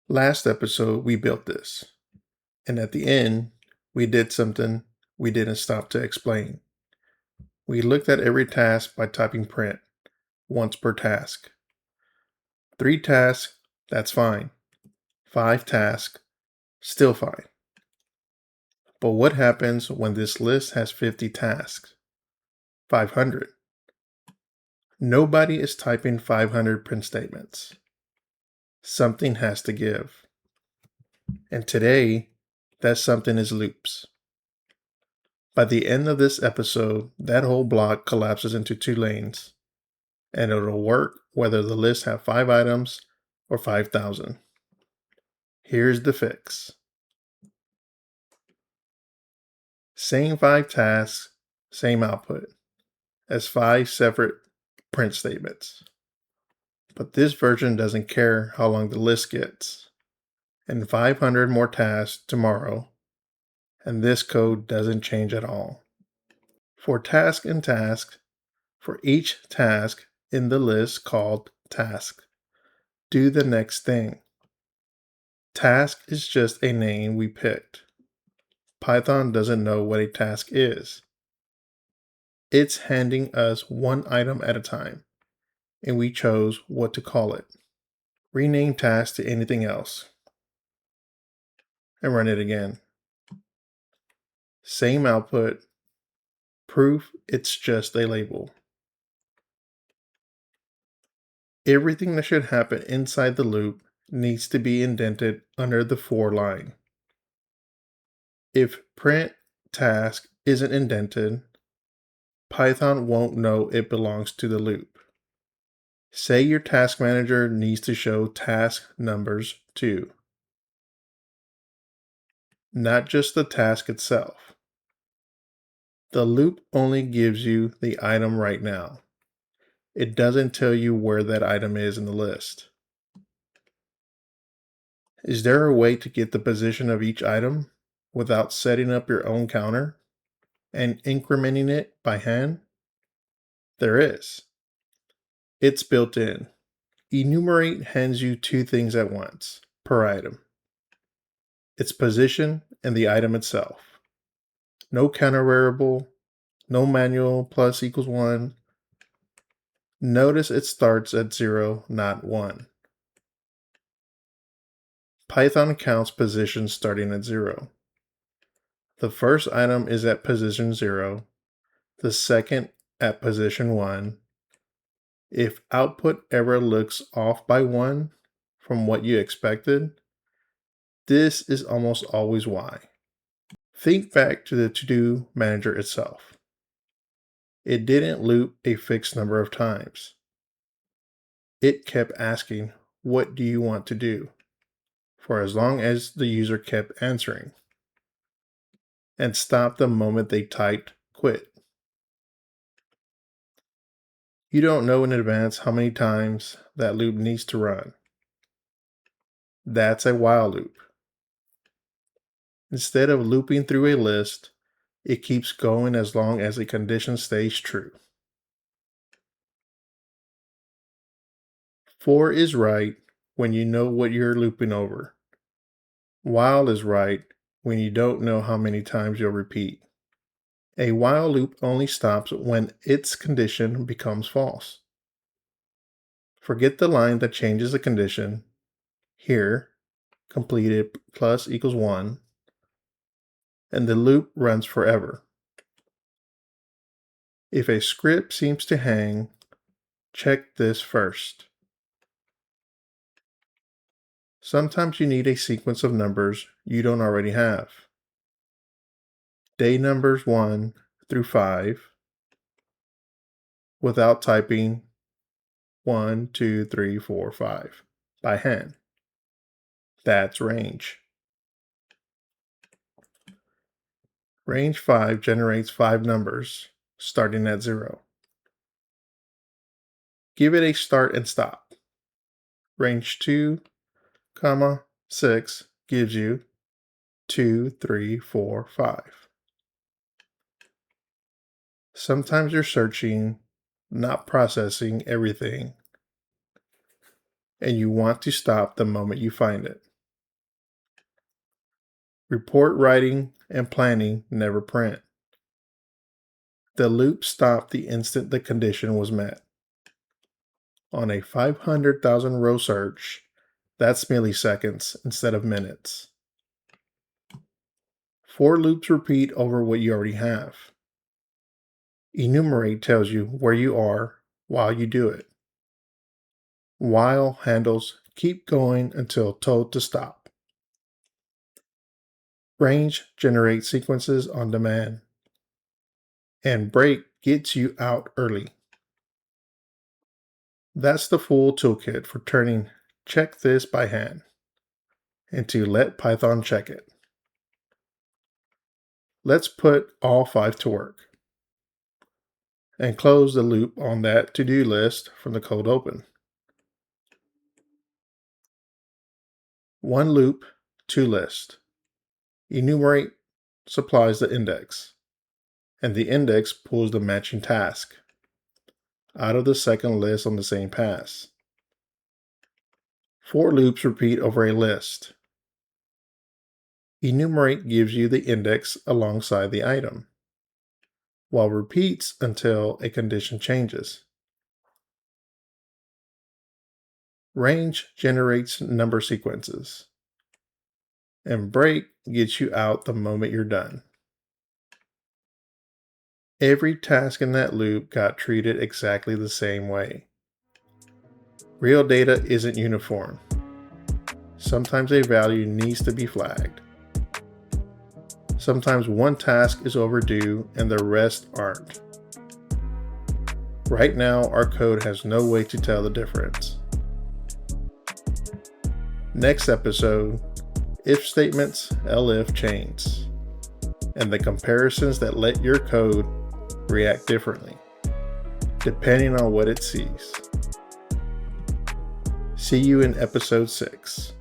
Last episode, we built this, and at the end, we did something we didn't stop to explain. We looked at every task by typing print, once per task. 3 tasks, that's fine. 5 tasks, still fine. But what happens when this list has 50 tasks? 500. Nobody is typing 500 print statements. Something has to give. And today, that something is loops. By the end of this episode, that whole block collapses into 2 lanes, and it'll work whether the list have 5 items or 5,000. Here's the fix. Same 5 tasks, same output, as 5 separate print statements. But this version doesn't care how long the list gets. And 500 more tasks tomorrow, and this code doesn't change at all. For task and task, for each task in the list called task, do the next thing. Task is just a name we picked. Python doesn't know what a task is. It's handing us one item at a time, and we chose what to call it. Rename task to anything else, and run it again. Same output, proof it's just a label. Everything that should happen inside the loop needs to be indented under the for line. If print task isn't indented, Python won't know it belongs to the loop. Say your task manager needs to show task numbers too, not just the task itself. The loop only gives you the item right now. It doesn't tell you where that item is in the list. Is there a way to get the position of each item without setting up your own counter and incrementing it by hand? There is. It's built in. Enumerate hands you 2 things at once per item. Its position and the item itself. No counter variable, no manual plus equals 1. Notice it starts at 0, not 1. Python counts positions starting at 0. The first item is at position 0, the second at position 1. If output ever looks off by 1 from what you expected, this is almost always why. Think back to the to-do manager itself. It didn't loop a fixed number of times. It kept asking, "What do you want to do?" for as long as the user kept answering, and stopped the moment they typed quit. You don't know in advance how many times that loop needs to run. That's a while loop. Instead of looping through a list, it keeps going as long as a condition stays true. For is right when you know what you're looping over. While is right when you don't know how many times you'll repeat. A while loop only stops when its condition becomes false. Forget the line that changes the condition. Here, completed plus equals 1, and the loop runs forever. If a script seems to hang, check this first. Sometimes you need a sequence of numbers you don't already have. Day numbers 1 through 5 without typing 1, 2, 3, 4, 5 by hand. That's range. Range 5 generates 5 numbers starting at 0. Give it a start and stop. Range 2, 6 gives you 2, 3, 4, 5. Sometimes you're searching, not processing everything, and you want to stop the moment you find it. Report writing and planning never print. The loop stopped the instant the condition was met. On a 500,000 row search, that's milliseconds instead of minutes. For loops repeat over what you already have. Enumerate tells you where you are while you do it. While handles keep going until told to stop. Range generates sequences on demand. And break gets you out early. That's the full toolkit for turning check this by hand into let Python check it. Let's put all 5 to work and close the loop on that to-do list from the code open. One loop, two list. Enumerate supplies the index, and the index pulls the matching task out of the second list on the same pass. For loops repeat over a list. Enumerate gives you the index alongside the item, while repeats until a condition changes. Range generates number sequences, and break gets you out the moment you're done. Every task in that loop got treated exactly the same way. Real data isn't uniform. Sometimes a value needs to be flagged. Sometimes one task is overdue and the rest aren't. Right now, our code has no way to tell the difference. Next episode, if statements, elif chains, and the comparisons that let your code react differently, depending on what it sees. See you in episode 6.